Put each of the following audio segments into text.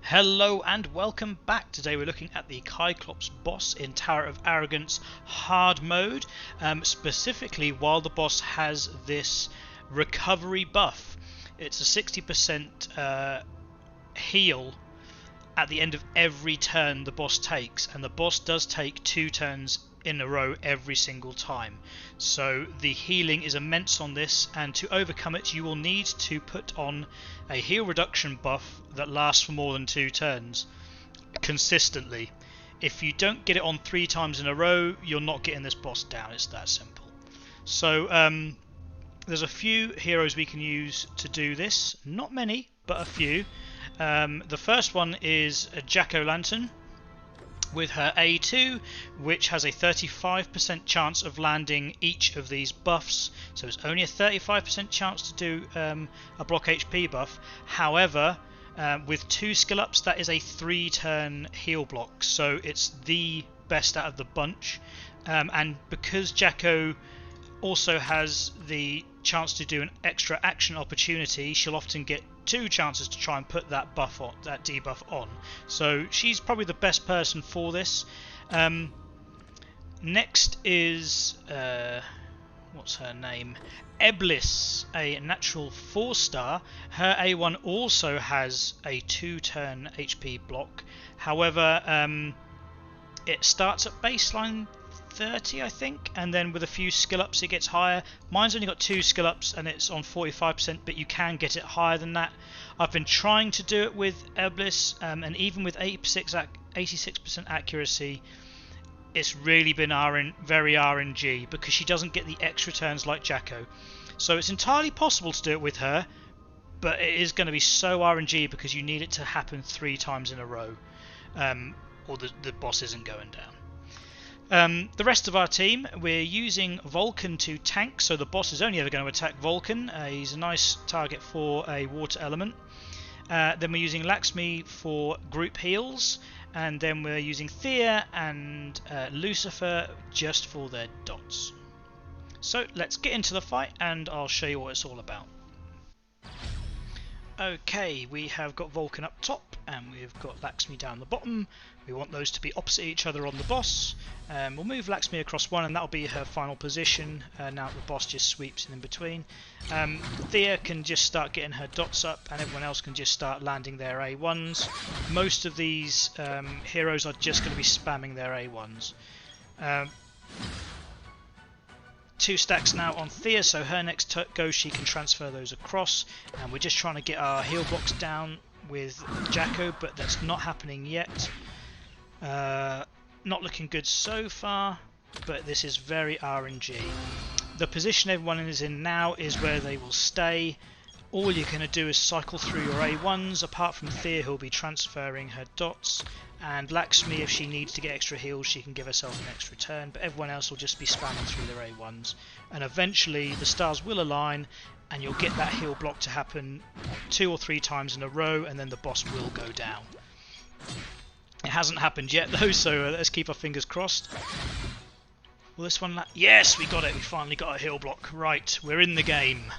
Hello and welcome back. Today we're looking at the Cyclops boss in Tower of Arrogance hard mode, specifically while the boss has this recovery buff. It's a 60% heal at the end of every turn the boss takes, and the boss does take 2 turns in a row every single time. So the healing is immense on this, and to overcome it you will need to put on a heal reduction buff that lasts for more than 2 turns consistently. If you don't get it on 3 times in a row, you're not getting this boss down. It's that simple. So there's a few heroes we can use to do this. Not many, but a few. The first one is a Jack-O-Lantern with her A2, which has a 35% chance of landing each of these buffs. So it's only a 35% chance to do a block HP buff. However, with 2 skill ups, that is a 3-turn heal block. So it's the best out of the bunch. And because Jacko also has the chance to do an extra action opportunity, she'll often get 2 chances to try and put that buff on, that debuff on. So she's probably the best person for this. Next is what's her name? Eblis, a natural 4-star. Her A1 also has a 2-turn HP block. However, it starts at baseline 30, I think, and then with a few skill ups it gets higher. Mine's only got 2 skill ups and it's on 45%, but you can get it higher than that. I've been trying to do it with Eblis, and even with 86% accuracy, it's really been very RNG because she doesn't get the extra turns like Jacko. So it's entirely possible to do it with her, but it is going to be so RNG because you need it to happen 3 times in a row, or the boss isn't going down. The rest of our team, we're using Vulcan to tank, so the boss is only ever going to attack Vulcan. He's a nice target for a water element. Then we're using Lakshmi for group heals, and then we're using Thea and Lucifer just for their dots. So let's get into the fight and I'll show you what it's all about. Okay, we have got Vulcan up top and we've got Lakshmi down the bottom. We want those to be opposite each other on the boss. We'll move Lakshmi across one and that'll be her final position. Now the boss just sweeps in between. Thea can just start getting her dots up and everyone else can just start landing their A1s. Most of these heroes are just going to be spamming their A1s. 2 stacks now on Thea, so her next go she can transfer those across, and we're just trying to get our heal blocks down with Jacko, but that's not happening yet. Not looking good so far, but this is very RNG. The position everyone is in now is where they will stay. All you're going to do is cycle through your A1s, apart from Thea who'll be transferring her dots, and Lakshmi, if she needs to get extra heals, she can give herself an extra turn, but everyone else will just be spamming through their A1s. And eventually the stars will align and you'll get that heal block to happen 2 or 3 times in a row, and then the boss will go down. It hasn't happened yet though, so let's keep our fingers crossed. Will this one yes, we got it, we finally got a heal block. Right, we're in the game.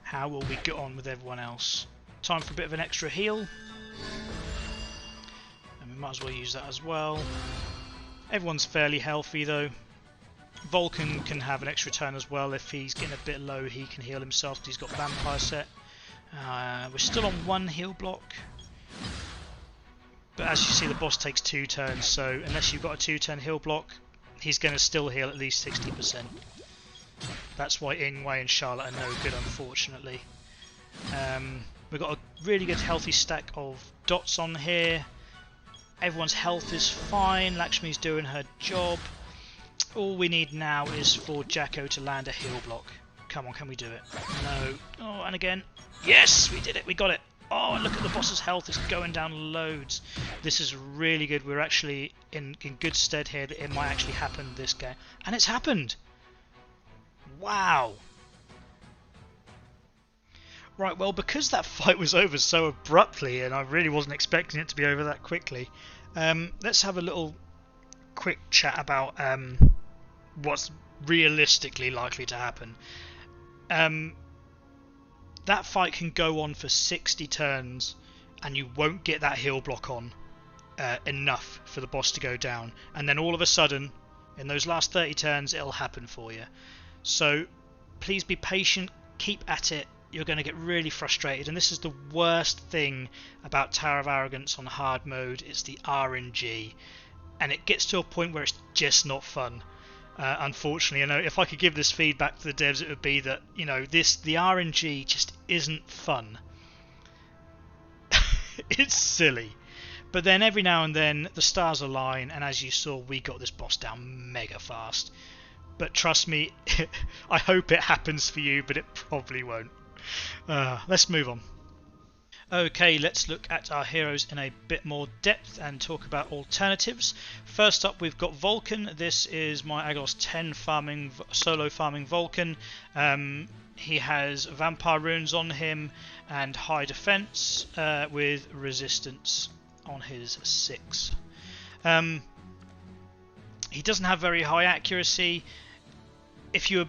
How will we get on with everyone else? Time for a bit of an extra heal. And we might as well use that as well. Everyone's fairly healthy though. Vulcan can have an extra turn as well. If he's getting a bit low, he can heal himself because he's got Vampire set. We're still on 1 heal block. But as you see, the boss takes 2 turns, so unless you've got a 2-turn heal block, he's going to still heal at least 60%. That's why Ingwe and Charlotte are no good, unfortunately. We've got a really good healthy stack of dots on here. Everyone's health is fine. Lakshmi's doing her job. All we need now is for Jacko to land a heal block. Come on, can we do it? No. Oh, and again. Yes, we did it. We got it. Oh, and look at the boss's health. It's going down loads. This is really good. We're actually in good stead here that it might actually happen this game. And it's happened. Wow. Right, well, because that fight was over so abruptly and I really wasn't expecting it to be over that quickly, let's have a little quick chat about what's realistically likely to happen. That fight can go on for 60 turns and you won't get that heal block on enough for the boss to go down, and then all of a sudden in those last 30 turns it'll happen for you. So please be patient, keep at it. You're going to get really frustrated, and this is the worst thing about Tower of Arrogance on hard mode. It's the RNG, and it gets to a point where it's just not fun. Unfortunately, I know if I could give this feedback to the devs, it would be that, you know, the RNG just isn't fun. It's silly. But then every now and then the stars align, and as you saw, we got this boss down mega fast. But trust me, I hope it happens for you, but it probably won't. Let's move on. Okay, let's look at our heroes in a bit more depth and talk about alternatives. First up, we've got Vulcan. This is my Agos 10 solo farming Vulcan. He has Vampire Runes on him and high defense with resistance on his 6. He doesn't have very high accuracy. If you were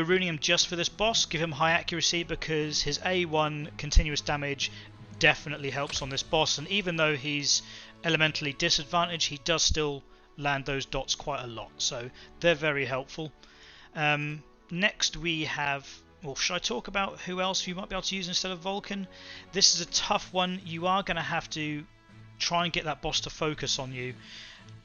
ruining him just for this boss, give him high accuracy, because his A1 continuous damage definitely helps on this boss, and even though he's elementally disadvantaged, he does still land those dots quite a lot, so they're very helpful. Next we have, well, should I talk about who else you might be able to use instead of Vulcan? This is a tough one. You are going to have to try and get that boss to focus on you.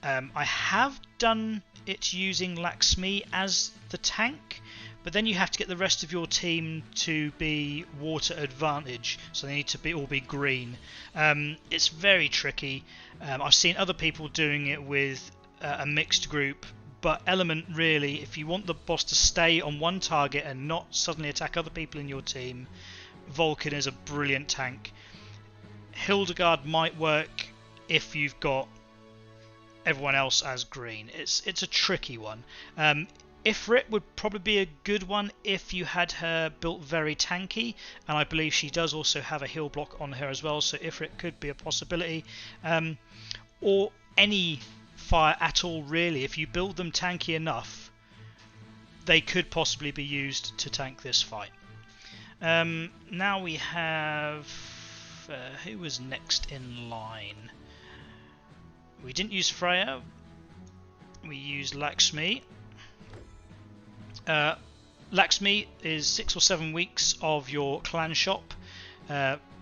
I have done it using Laxmi as the tank, but then you have to get the rest of your team to be water advantage, so they need to all be green. It's very tricky. I've seen other people doing it with a mixed group, but Element, really, if you want the boss to stay on one target and not suddenly attack other people in your team, Vulcan is a brilliant tank. Hildegard might work if you've got everyone else as green. It's a tricky one. Ifrit would probably be a good one if you had her built very tanky, and I believe she does also have a heal block on her as well, so Ifrit could be a possibility. Or any fire at all, really. If you build them tanky enough, they could possibly be used to tank this fight. Now we have who was next in line? We didn't use Freya, we used Laxmi. Laxmi is 6 or 7 weeks of your clan shop,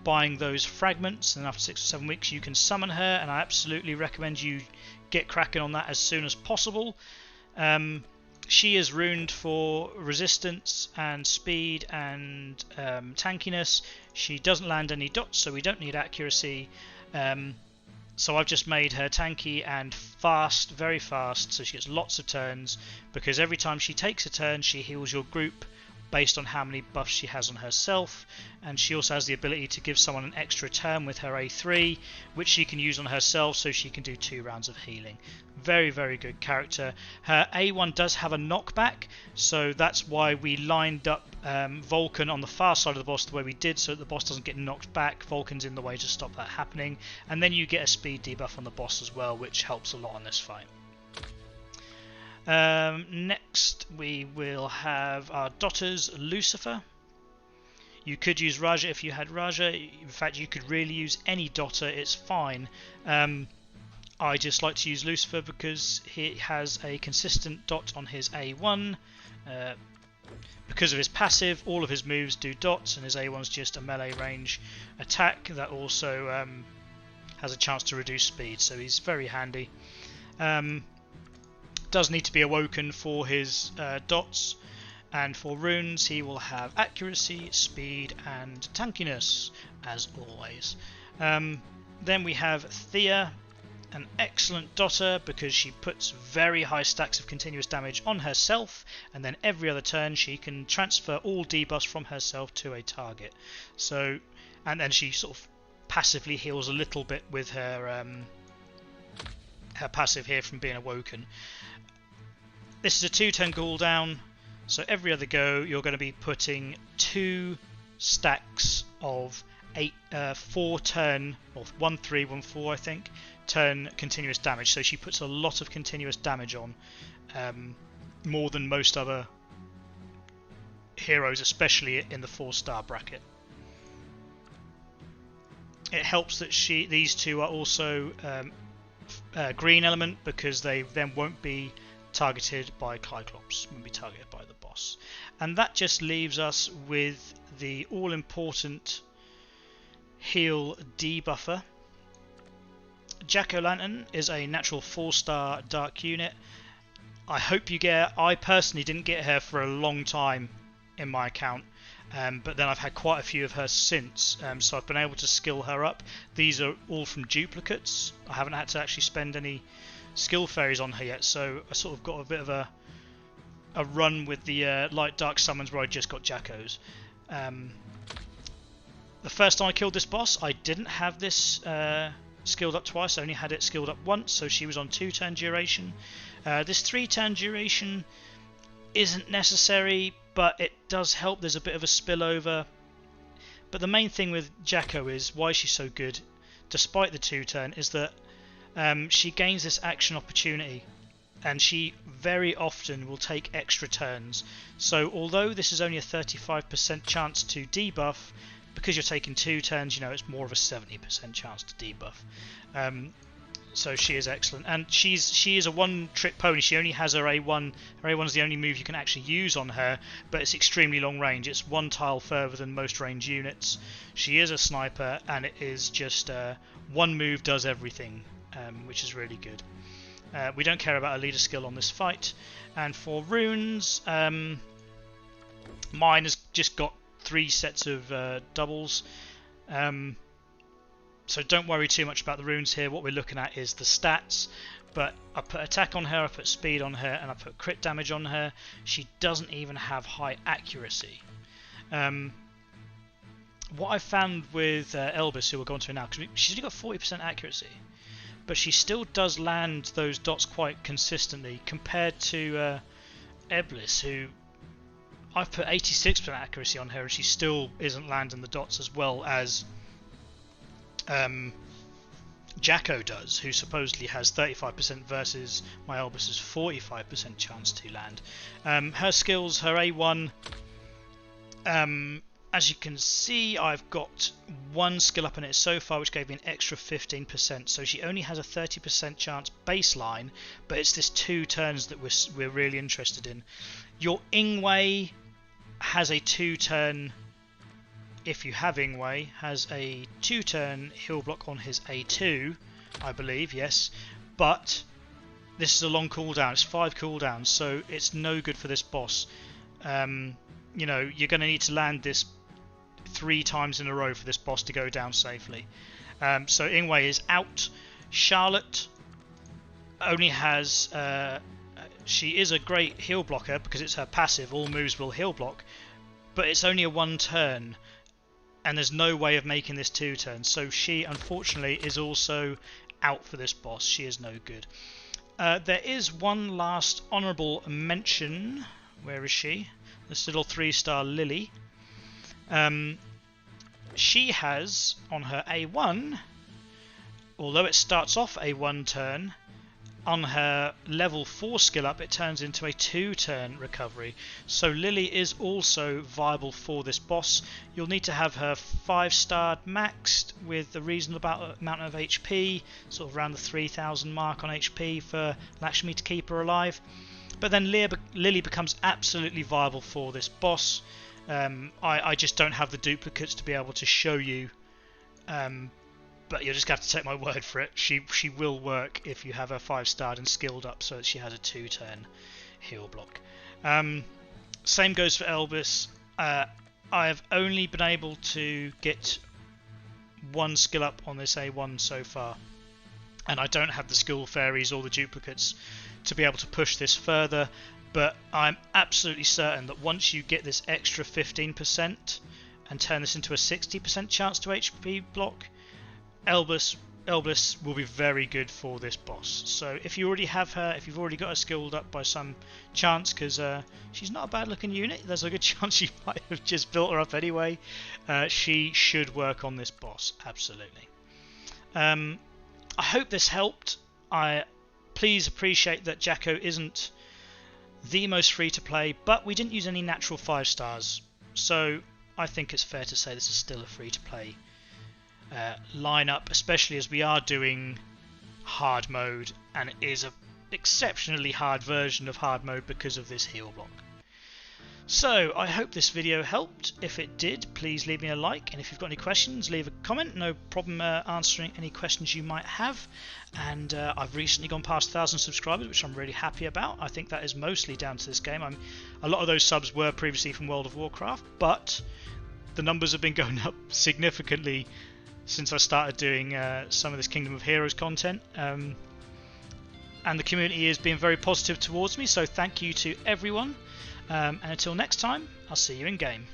buying those fragments, and after 6 or 7 weeks you can summon her, and I absolutely recommend you get cracking on that as soon as possible. She is runed for resistance and speed and tankiness. She doesn't land any dots, so we don't need accuracy. So I've just made her tanky and fast, very fast, so she gets lots of turns, because every time she takes a turn she heals your group based on how many buffs she has on herself, and she also has the ability to give someone an extra turn with her A3, which she can use on herself, so she can do 2 rounds of healing. Very, very good character. Her A1 does have a knockback, so that's why we lined up Vulcan on the far side of the boss the way we did, so that the boss doesn't get knocked back. Vulcan's in the way to stop that happening, and then you get a speed debuff on the boss as well, which helps a lot on this fight. Next we will have our Dotters, Lucifer. You could use Raja if you had Raja. In fact, you could really use any Dotter, it's fine. I just like to use Lucifer because he has a consistent dot on his A1. Because of his passive, all of his moves do dots, and his A1 is just a melee range attack that also has a chance to reduce speed, so he's very handy. Does need to be awoken for his dots, and for runes he will have accuracy, speed and tankiness as always. Then we have Thea, an excellent dotter because she puts very high stacks of continuous damage on herself, and then every other turn she can transfer all debuffs from herself to a target. So, and then she sort of passively heals a little bit with her her passive here from being awoken. This is a 2-turn cooldown, so every other go you're going to be putting 2 stacks of 4 turn, or 1 3 1 4 I think, turn continuous damage. So she puts a lot of continuous damage on, more than most other heroes, especially in the 4-star bracket. It helps that these two are also green element, because they then won't be targeted by Cyclops, won't be targeted by the boss. And that just leaves us with the all-important heal debuffer. Jack-O-Lantern is a natural 4-star dark unit. I hope you get her. I personally didn't get her for a long time in my account, but then I've had quite a few of her since, so I've been able to skill her up. These are all from duplicates. I haven't had to actually spend any skill fairies on her yet, so I sort of got a bit of a run with the light dark summons where I just got Jackos. The first time I killed this boss, I didn't have this skilled up twice. I only had it skilled up once, so she was on 2-turn duration. This 3-turn duration isn't necessary, but it does help. There's a bit of a spillover. But the main thing with Jacko is why she's so good, despite the 2-turn, is that she gains this action opportunity, and she very often will take extra turns. So although this is only a 35% chance to debuff, because you're taking 2 turns, you know, it's more of a 70% chance to debuff. So she is excellent, and she is a one-trick pony. She only has her A1. Her A1 is the only move you can actually use on her, but it's extremely long range. It's 1 tile further than most range units. She is a sniper, and it is just one move does everything, which is really good. We don't care about a leader skill on this fight. And for runes, mine has just got 3 sets of doubles. So don't worry too much about the runes here. What we're looking at is the stats. But I put attack on her, I put speed on her, and I put crit damage on her. She doesn't even have high accuracy. What I found with Elvis, who we'll go on to now, because she's only got 40% accuracy, but she still does land those dots quite consistently compared to Eblis, who I've put 86% accuracy on her, and she still isn't landing the dots as well as Jacko does, who supposedly has 35% versus my Elvis's 45% chance to land. Her skills, her A1, as you can see, I've got 1 skill up in it so far, which gave me an extra 15%. So she only has a 30% chance baseline, but it's this 2 turns that we're really interested in. Your Ingwe has a 2-turn. If you have Ingwe, has a 2-turn heal block on his A2, I believe, yes. But this is a long cooldown. It's 5 cooldowns, so it's no good for this boss. You know, you're going to need to land this 3 times in a row for this boss to go down safely. So Ingwe is out. Charlotte only has... she is a great heal blocker because it's her passive. All moves will heal block. But it's only a 1 turn. And there's no way of making this 2 turns. So she, unfortunately, is also out for this boss. She is no good. There is one last honourable mention. Where is she? This little 3-star Lily. She has, on her A1, although it starts off a 1 turn, on her level 4 skill up it turns into a 2-turn recovery. So Lily is also viable for this boss. You'll need to have her 5-star maxed with a reasonable amount of HP, sort of around the 3000 mark on HP for Lakshmi to keep her alive. But then Lily becomes absolutely viable for this boss. I just don't have the duplicates to be able to show you, but you'll just have to take my word for it. She will work if you have her 5-starred and skilled up so that she has a 2-turn heal block. Same goes for Elvis. I have only been able to get 1 skill up on this A1 so far, and I don't have the skill fairies or the duplicates to be able to push this further. But I'm absolutely certain that once you get this extra 15% and turn this into a 60% chance to HP block, Elvis will be very good for this boss. So if you already have her, if you've already got her skilled up by some chance, because she's not a bad looking unit, there's a good chance you might have just built her up anyway, she should work on this boss, absolutely. I hope this helped. Please appreciate that Jacko isn't the most free to play, but we didn't use any natural 5-stars, so I think it's fair to say this is still a free to play lineup, especially as we are doing hard mode, and it is a exceptionally hard version of hard mode because of this heal block. So I hope this video helped. If it did, please leave me a like, and if you've got any questions, leave a comment. No problem answering any questions you might have. And I've recently gone past 1,000 subscribers, which I'm really happy about. I think that is mostly down to this game. A lot of those subs were previously from World of Warcraft, but the numbers have been going up significantly since I started doing some of this Kingdom of Heroes content. And the community is being very positive towards me, so thank you to everyone. And until next time, I'll see you in game.